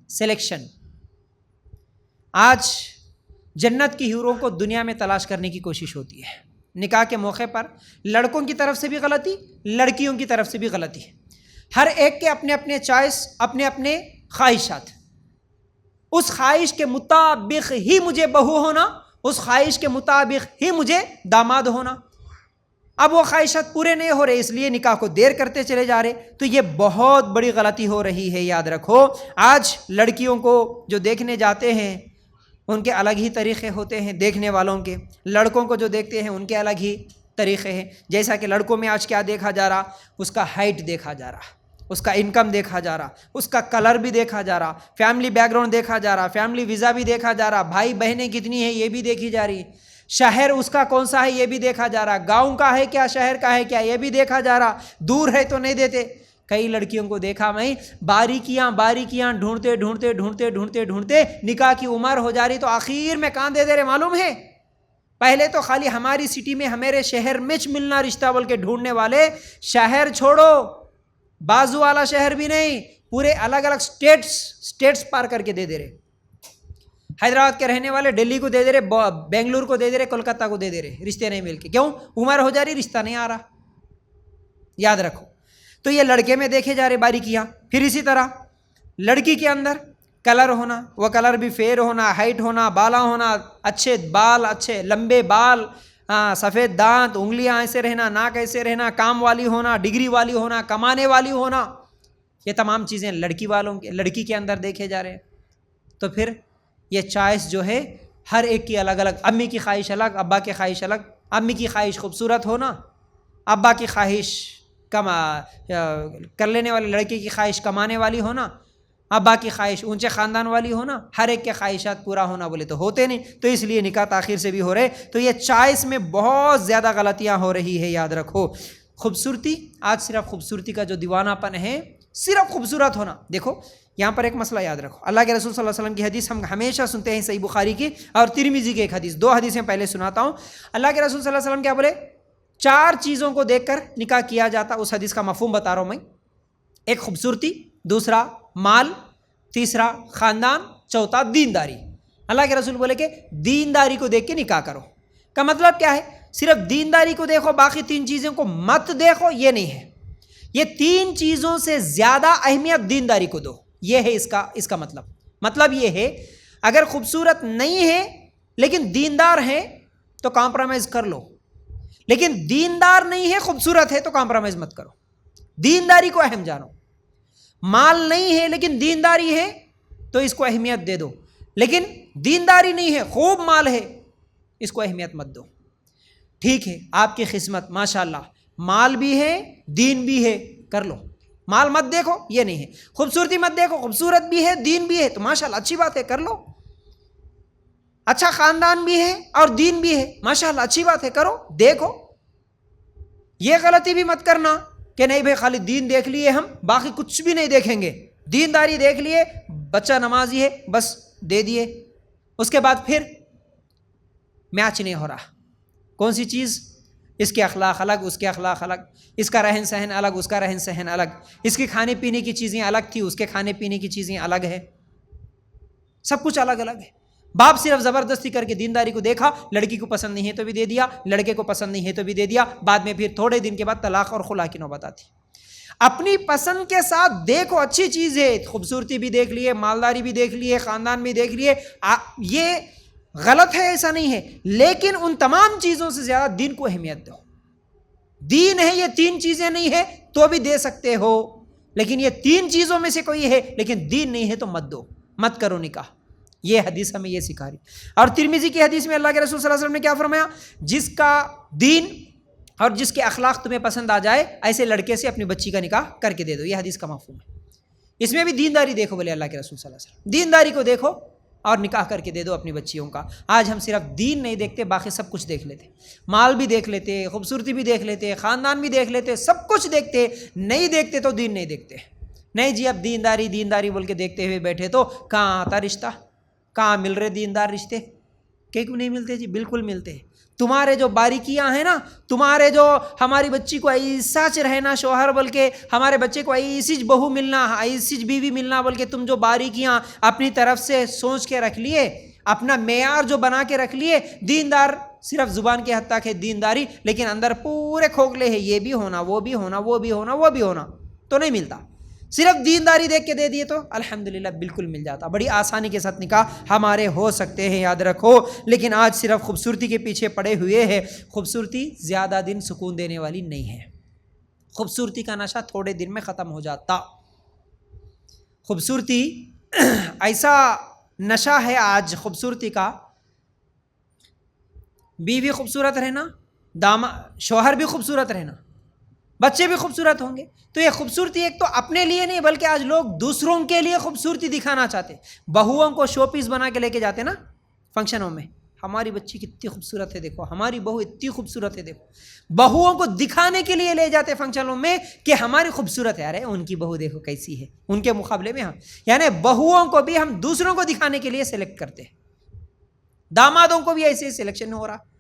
Selection. آج جنت کی حوروں کو دنیا میں تلاش کرنے کی کوشش ہوتی ہے. نکاح کے موقع پر لڑکوں کی طرف سے بھی غلطی, لڑکیوں کی طرف سے بھی غلطی. ہر ایک کے اپنے اپنے چوائس, اپنے اپنے خواہشات. اس خواہش کے مطابق ہی مجھے بہو ہونا, اس خواہش کے مطابق ہی مجھے داماد ہونا. اب وہ خواہشات پورے نہیں ہو رہے, اس لیے نکاح کو دیر کرتے چلے جا رہے. تو یہ بہت بڑی غلطی ہو رہی ہے, یاد رکھو. آج لڑکیوں کو جو دیکھنے جاتے ہیں ان کے الگ ہی طریقے ہوتے ہیں دیکھنے والوں کے, لڑکوں کو جو دیکھتے ہیں ان کے الگ ہی طریقے ہیں. جیسا کہ لڑکوں میں آج کیا دیکھا جا رہا, اس کا ہائٹ دیکھا جا رہا, اس کا انکم دیکھا جا رہا, اس کا کلر بھی دیکھا جا رہا, فیملی بیک گراؤنڈ دیکھا جا رہا, فیملی ویزا بھی دیکھا جا رہا, بھائی بہنیں کتنی ہیں یہ بھی دیکھی جا رہی, شہر اس کا کون سا ہے یہ بھی دیکھا جا رہا, گاؤں کا ہے کیا شہر کا ہے کیا یہ بھی دیکھا جا رہا, دور ہے تو نہیں دیتے. کئی لڑکیوں کو دیکھا میں, باریکیاں باریکیاں ڈھونڈتے ڈھونڈتے ڈھونڈتے ڈھونڈتے ڈھونڈتے نکاح کی عمر ہو جا رہی تو آخر میں کہاں دے رہے معلوم ہے. پہلے تو خالی ہماری سٹی میں ہمارے شہر میں ملنا رشتہ بول کے ڈھونڈنے والے, شہر چھوڑو بازو والا شہر بھی نہیں, پورے الگ الگ اسٹیٹس پار کر کے دے رہے. حیدرآباد کے رہنے والے دلی کو دے رہے, بنگلور کو دے رہے, کولکتہ کو دے رہے, رشتے نہیں مل کے. کیوں؟ عمر ہو جا رہی, رشتہ نہیں آ رہا. یاد رکھو. تو یہ لڑکے میں دیکھے جا رہے باریکیاں. پھر اسی طرح لڑکی کے اندر کلر ہونا, وہ کلر بھی فیئر ہونا, ہائٹ ہونا, بالا ہونا, اچھے بال, اچھے لمبے بال, سفید دانت, انگلیاں ایسے رہنا, ناک ایسے رہنا, کام والی ہونا, ڈگری والی ہونا, کمانے والی ہونا, یہ تمام چیزیں لڑکی کے اندر دیکھے جا رہے ہیں. تو پھر یہ چوائس جو ہے ہر ایک کی الگ الگ, امی کی خواہش الگ, ابا کی خواہش الگ. امی کی خواہش خوبصورت ہونا, ابا کی خواہش کر لینے والے لڑکی کی خواہش کمانے والی ہونا, ابا کی خواہش اونچے خاندان والی ہونا. ہر ایک کے خواہشات پورا ہونا بولے تو ہوتے نہیں, تو اس لیے نکاح تاخیر سے بھی ہو رہے. تو یہ چوائس میں بہت زیادہ غلطیاں ہو رہی ہے, یاد رکھو. خوبصورتی, آج صرف خوبصورتی کا جو دیوانہ پن ہے, صرف خوبصورت ہونا. دیکھو یہاں پر ایک مسئلہ یاد رکھو. اللہ کے رسول صلی اللہ علیہ وسلم کی حدیث ہم ہمیشہ سنتے ہیں, صحیح بخاری کی اور ترمذی کی ایک حدیث, دو حدیثیں پہلے سناتا ہوں. اللہ کے رسول صلی اللہ علیہ وسلم کیا بولے, 4 چیزوں کو دیکھ کر نکاح کیا جاتا. اس حدیث کا مفہوم بتا رہا ہوں میں. ایک خوبصورتی, دوسرا مال, تیسرا خاندان, چوتھا دینداری. اللہ کے رسول بولے کہ دینداری کو دیکھ کے نکاح کرو. کا مطلب کیا ہے, صرف دینداری کو دیکھو, باقی 3 چیزوں کو مت دیکھو, یہ نہیں ہے. یہ 3 چیزوں سے زیادہ اہمیت دینداری کو دو, یہ ہے اس کا مطلب یہ ہے, اگر خوبصورت نہیں ہے لیکن دیندار ہے تو کمپرومائز کر لو, لیکن دیندار نہیں ہے خوبصورت ہے تو کمپرومائز مت کرو. دینداری کو اہم جانو. مال نہیں ہے لیکن دینداری ہے تو اس کو اہمیت دے دو, لیکن دینداری نہیں ہے خوب مال ہے اس کو اہمیت مت دو. ٹھیک ہے, آپ کی قسمت ماشاءاللہ, مال بھی ہے دین بھی ہے, کر لو. مال مت دیکھو, یہ نہیں ہے. خوبصورتی مت دیکھو, خوبصورت بھی ہے دین بھی ہے تو ماشاءاللہ اچھی بات ہے, کر لو. اچھا خاندان بھی ہے اور دین بھی ہے, ماشاءاللہ اچھی بات ہے, کرو, دیکھو. یہ غلطی بھی مت کرنا کہ نہیں بھائی خالی دین دیکھ لیے ہم, باقی کچھ بھی نہیں دیکھیں گے. دینداری دیکھ لیے, بچہ نمازی ہے بس دے دیے, اس کے بعد پھر میچ نہیں ہو رہا. کون سی چیز, اس کے اخلاق الگ, اس کے اخلاق الگ, اس کا رہن سہن الگ, اس کا رہن سہن الگ, اس کی کھانے پینے کی چیزیں الگ تھی, اس کے کھانے پینے کی چیزیں الگ ہے, سب کچھ الگ الگ ہے. باپ صرف زبردستی کر کے دینداری کو دیکھا, لڑکی کو پسند نہیں ہے تو بھی دے دیا, لڑکے کو پسند نہیں ہے تو بھی دے دیا, بعد میں پھر تھوڑے دن کے بعد طلاق اور خلا کی نوبت آتی. اپنی پسند کے ساتھ دیکھو, اچھی چیز ہے, خوبصورتی بھی دیکھ لیے, مالداری بھی دیکھ لیے, خاندان بھی دیکھ لیے, یہ غلط ہے ایسا نہیں ہے, لیکن ان تمام چیزوں سے زیادہ دین کو اہمیت دو. دین ہے, یہ 3 چیزیں نہیں ہے تو بھی دے سکتے ہو, لیکن یہ 3 چیزوں میں سے کوئی ہے لیکن دین نہیں ہے تو مت دو, مت کرو نکاح. یہ حدیث ہمیں یہ سکھا رہی. اور ترمذی کی حدیث میں اللہ کے رسول صلی اللہ علیہ وسلم نے کیا فرمایا, جس کا دین اور جس کے اخلاق تمہیں پسند آ جائے ایسے لڑکے سے اپنی بچی کا نکاح کر کے دے دو. یہ حدیث کا مفہوم ہے. اس میں بھی دینداری دیکھو بولے اللہ کے رسول صلی اللہ علیہ وسلم, دینداری کو دیکھو اور نکاح کر کے دے دو اپنی بچیوں کا. آج ہم صرف دین نہیں دیکھتے, باقی سب کچھ دیکھ لیتے, مال بھی دیکھ لیتے, خوبصورتی بھی دیکھ لیتے, خاندان بھی دیکھ لیتے, سب کچھ دیکھتے, نہیں دیکھتے تو دین نہیں دیکھتے. نہیں جی اب دینداری بول کے دیکھتے ہوئے بیٹھے تو کہاں آتا رشتہ, کہاں مل رہے دیندار رشتے, کیوں نہیں ملتے جی, بالکل ملتے ہیں. تمہارے جو باریکیاں ہیں نا، تمہارے جو ہماری بچی کو ایسا رہنا شوہر بلکہ ہمارے بچے کو ایسی بہو ملنا، ایسی بیوی ملنا، بلکہ تم جو باریکیاں اپنی طرف سے سوچ کے رکھ لیے، اپنا معیار جو بنا کے رکھ لیے، دیندار صرف زبان کے حد تک ہے دینداری، لیکن اندر پورے کھوکھلے ہیں، یہ بھی ہونا، وہ بھی ہونا، وہ بھی ہونا، وہ بھی ہونا، تو نہیں ملتا۔ صرف دینداری دیکھ کے دے دیے تو الحمدللہ بالکل مل جاتا، بڑی آسانی کے ساتھ نکاح ہمارے ہو سکتے ہیں، یاد رکھو۔ لیکن آج صرف خوبصورتی کے پیچھے پڑے ہوئے ہیں۔ خوبصورتی زیادہ دن سکون دینے والی نہیں ہے، خوبصورتی کا نشہ تھوڑے دن میں ختم ہو جاتا۔ خوبصورتی ایسا نشہ ہے آج خوبصورتی کا، بیوی خوبصورت رہنا، شوہر بھی خوبصورت رہنا، بچے بھی خوبصورت ہوں گے، تو یہ خوبصورتی ایک تو اپنے لیے نہیں بلکہ آج لوگ دوسروں کے لیے خوبصورتی دکھانا چاہتے۔ بہوؤں کو شو پیس بنا کے لے کے جاتے نا فنکشنوں میں، ہماری بچی کتنی خوبصورت ہے دیکھو، ہماری بہو اتنی خوبصورت ہے دیکھو، بہوؤں کو دکھانے کے لیے لے جاتے فنکشنوں میں کہ ہماری خوبصورت ہے، ارے ان کی بہو دیکھو کیسی ہے، ان کے مقابلے میں ہم، یعنی بہوؤں کو بھی ہم دوسروں کو دکھانے کے لیے سلیکٹ کرتے ہیں، دامادوں کو بھی ایسے سلیکشن ہو رہا۔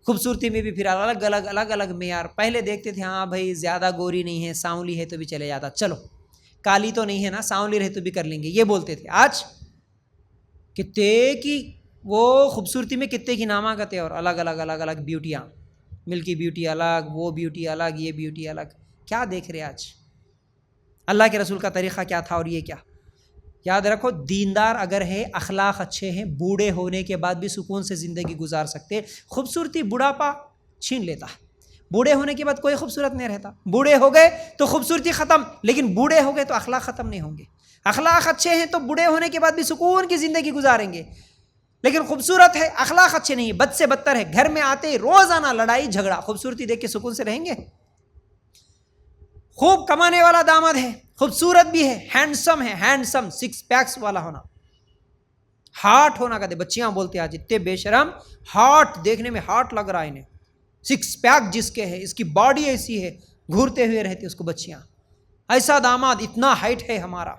خوبصورتی میں بھی پھر الگ الگ معیار، پہلے دیکھتے تھے ہاں بھائی زیادہ گوری نہیں ہے، سانولی ہے تو بھی چلے جاتا، چلو کالی تو نہیں ہے نا، سانولی رہے تو بھی کر لیں گے، یہ بولتے تھے۔ آج کتے کی وہ خوبصورتی میں کتے کی نامہ اور الگ بیوٹیاں، ملکی بیوٹی الگ، وہ بیوٹی الگ، یہ بیوٹی الگ، کیا دیکھ رہے آج؟ اللہ کے رسول کا طریقہ کیا تھا اور یہ کیا؟ یاد رکھو، دیندار اگر ہے، اخلاق اچھے ہیں، بوڑھے ہونے کے بعد بھی سکون سے زندگی گزار سکتے۔ خوبصورتی بڑھاپا چھین لیتا، بوڑھے ہونے کے بعد کوئی خوبصورت نہیں رہتا، بوڑھے ہو گئے تو خوبصورتی ختم، لیکن بوڑھے ہو گئے تو اخلاق ختم نہیں ہوں گے۔ اخلاق اچھے ہیں تو بوڑھے ہونے کے بعد بھی سکون کی زندگی گزاریں گے، لیکن خوبصورت ہے، اخلاق اچھے نہیں، بد سے بدتر ہے، گھر میں آتے ہی روزانہ لڑائی جھگڑا، خوبصورتی دیکھ کے سکون سے رہیں گے؟ خوب کمانے والا داماد ہے، خوبصورت بھی ہے، ہینڈسم، سکس پیکس والا ہونا، ہارٹ ہونا، کہتے بچیاں بولتے آج اتنے بے شرم، ہارٹ دیکھنے میں ہارٹ لگ رہا ہے انہیں، سکس پیک جس کے ہے، اس کی باڈی ایسی ہے، گھورتے ہوئے رہتے اس کو بچیاں، ایسا داماد، اتنا ہائٹ ہے ہمارا،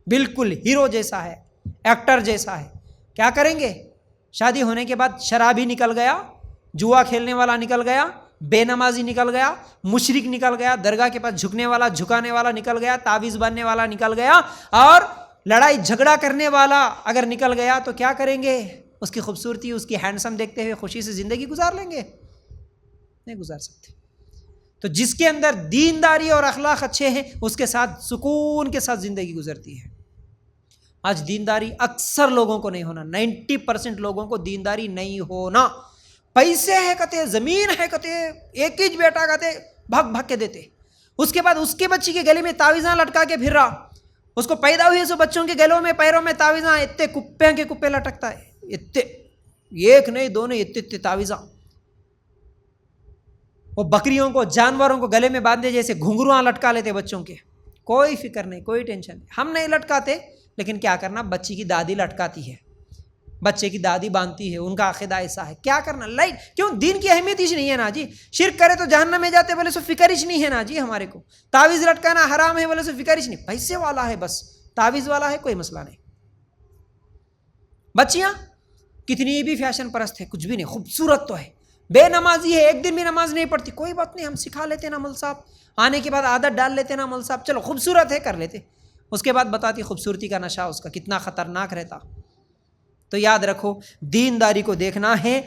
بالکل ہیرو جیسا ہے، ایکٹر جیسا ہے، کیا کریں گے؟ شادی ہونے کے بعد شرابی نکل گیا، جوا کھیلنے والا نکل گیا، بے نمازی نکل گیا، مشرک نکل گیا، درگاہ کے پاس جھکنے والا جھکانے والا نکل گیا، تعویذ باندھنے والا نکل گیا، اور لڑائی جھگڑا کرنے والا اگر نکل گیا تو کیا کریں گے؟ اس کی خوبصورتی، اس کی ہینڈسم دیکھتے ہوئے خوشی سے زندگی گزار لیں گے؟ نہیں گزار سکتے۔ تو جس کے اندر دینداری اور اخلاق اچھے ہیں اس کے ساتھ سکون کے ساتھ زندگی گزرتی ہے۔ آج دینداری اکثر لوگوں کو نہیں ہونا، 90% لوگوں کو دینداری نہیں ہونا، پیسے ہے کہتے، زمین ہے کہتے، ایک ہی بیٹا کہتے، بھگ کے دیتے، اس کے بعد اس کے بچی کے گلے میں تعویذاں لٹکا کے پھر رہا، اس کو پیدا ہوئے سو بچوں کے گلوں میں پیروں میں تعویذاں، اتنے کپے کے کپے لٹکتا ہے، اتنے، ایک نہیں دو نہیں، اتنے تعویذاں، وہ بکریوں کو، جانوروں کو گلے میں باندھے جیسے گھنگرواں لٹکا لیتے بچوں کے، کوئی فکر نہیں، کوئی ٹینشن نہیں، ہم نہیں لٹکاتے، لیکن کیا کرنا، بچی کی دادی لٹکاتی ہے، بچے کی دادی باندھتی ہے، ان کا عقیدہ ایسا ہے، کیا کرنا، لائٹ کیوں؟ دین کی اہمیت ہی نہیں ہے نا جی، شرک کرے تو جہنم میں جاتے بولے سو فکر ہی نہیں ہے نا جی، ہمارے کو تعویذ لٹکانا حرام ہے بولے سو فکر ہی نہیں، پیسے والا ہے بس، تعویذ والا ہے کوئی مسئلہ نہیں۔ بچیاں کتنی بھی فیشن پرست ہے، کچھ بھی نہیں، خوبصورت تو ہے، بے نمازی ہے، ایک دن بھی نماز نہیں پڑھتی، کوئی بات نہیں، ہم سکھا لیتے نا مول صاحب، آنے کے بعد عادت ڈال لیتے نا مول صاحب، چلو خوبصورت ہے کر لیتے، اس کے بعد بتاتی خوبصورتی کا نشہ اس کا کتنا خطرناک رہتا۔ تو یاد رکھو، دینداری کو دیکھنا ہے،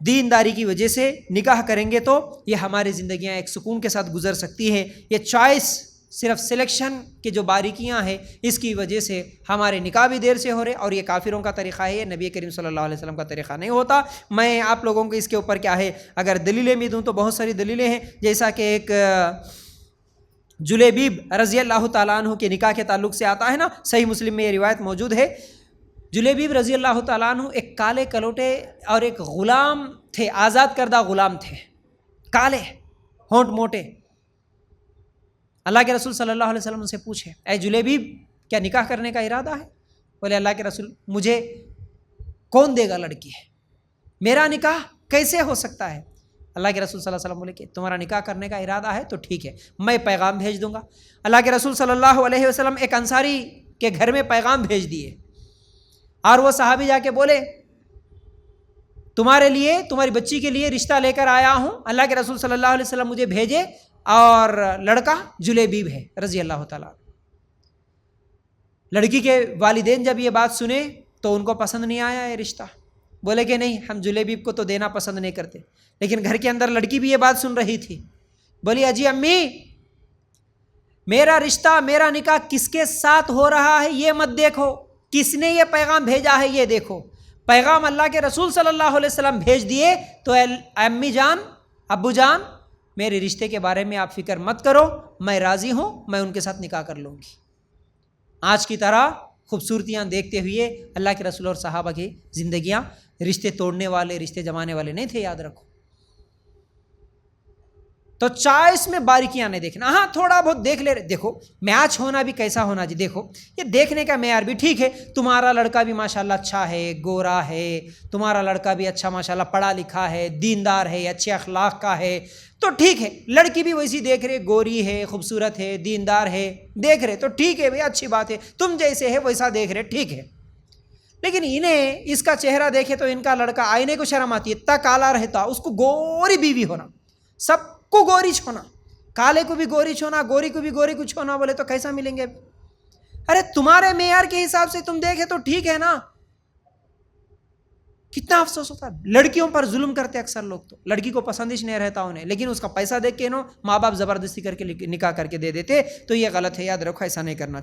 دینداری کی وجہ سے نکاح کریں گے تو یہ ہماری زندگیاں ایک سکون کے ساتھ گزر سکتی ہیں۔ یہ چوائس صرف سلیکشن کے جو باریکیاں ہیں اس کی وجہ سے ہمارے نکاح بھی دیر سے ہو رہے، اور یہ کافروں کا طریقہ ہے، یہ نبی کریم صلی اللہ علیہ وسلم کا طریقہ نہیں ہوتا۔ میں آپ لوگوں کو اس کے اوپر کیا ہے، اگر دلیلیں بھی دوں تو بہت ساری دلیلیں ہیں، جیسا کہ ایک جلیبیب رضی اللہ تعالیٰ عنہ کے نکاح کے تعلق سے آتا ہے نا، صحیح مسلم میں یہ روایت موجود ہے۔ جلیبیب رضی اللہ تعالیٰ عنہ ایک کالے کلوٹے اور ایک غلام تھے، آزاد کردہ غلام تھے، کالے، ہونٹ موٹے۔ اللہ کے رسول صلی اللہ علیہ وسلم سے پوچھے، اے جلیبیب کیا نکاح کرنے کا ارادہ ہے؟ بولے اللہ کے رسول مجھے کون دے گا لڑکی ہے، میرا نکاح کیسے ہو سکتا ہے؟ اللہ کے رسول صلی اللہ علیہ وسلم بولے کہ تمہارا نکاح کرنے کا ارادہ ہے تو ٹھیک ہے، میں پیغام بھیج دوں گا۔ اللہ کے رسول صلی اللہ علیہ وسلم ایک انصاری کے گھر میں پیغام بھیج دیے، اور وہ صحابی جا کے بولے تمہارے لیے تمہاری بچی کے لیے رشتہ لے کر آیا ہوں، اللہ کے رسول صلی اللہ علیہ وسلم مجھے بھیجے، اور لڑکا جلیبیب ہے رضی اللہ تعالیٰ۔ لڑکی کے والدین جب یہ بات سنے تو ان کو پسند نہیں آیا یہ رشتہ، بولے کہ نہیں، ہم جلیبیب کو تو دینا پسند نہیں کرتے۔ لیکن گھر کے اندر لڑکی بھی یہ بات سن رہی تھی، بولی اجی امی، میرا رشتہ، میرا نکاح کس کے ساتھ ہو رہا ہے یہ مت دیکھو، کس نے یہ پیغام بھیجا ہے یہ دیکھو۔ پیغام اللہ کے رسول صلی اللہ علیہ وسلم بھیج دیے تو امی جان، ابو جان، میرے رشتے کے بارے میں آپ فکر مت کرو، میں راضی ہوں، میں ان کے ساتھ نکاح کر لوں گی۔ آج کی طرح خوبصورتیاں دیکھتے ہوئے اللہ کے رسول اور صحابہ کی زندگیاں رشتے توڑنے والے، رشتے جمانے والے نہیں تھے، یاد رکھو۔ تو چوائس میں باریکیاں نہیں دیکھنا، ہاں تھوڑا بہت دیکھ لے، دیکھو میچ ہونا بھی کیسا ہونا جی، دیکھو یہ دیکھنے کا معیار بھی ٹھیک ہے، تمہارا لڑکا بھی ماشاءاللہ اچھا ہے، گورا ہے، تمہارا لڑکا بھی اچھا ماشاءاللہ پڑھا لکھا ہے، دیندار ہے، اچھے اخلاق کا ہے، تو ٹھیک ہے۔ لڑکی بھی ویسی دیکھ رہے، گوری ہے، خوبصورت ہے، دیندار ہے، دیکھ رہے تو ٹھیک ہے بھائی، اچھی بات ہے، تم جیسے ہے ویسا دیکھ رہے، ٹھیک ہے۔ لیکن انہیں اس کا چہرہ دیکھے تو ان کا لڑکا، آئینے کو شرم آتی ہے، اتنا کالا رہتا، اس کو گوری بیوی ہونا، سب کو گوری چھونا، کالے کو بھی گوری چھونا، گوری کو بھی گوری کو چھونا، بولے تو کیسا ملیں گے؟ ارے تمہارے معیار کے حساب سے تم دیکھے تو ٹھیک ہے نا۔ کتنا افسوس ہوتا ہے، لڑکیوں پر ظلم کرتے اکثر لوگ، تو لڑکی کو پسندش نہیں رہتا انہیں، لیکن اس کا پیسہ دیکھ کے ماں باپ زبردستی کر کے نکاح کر کے دے دیتے، تو یہ غلط ہے، یاد رکھو ایسا نہیں کرنا۔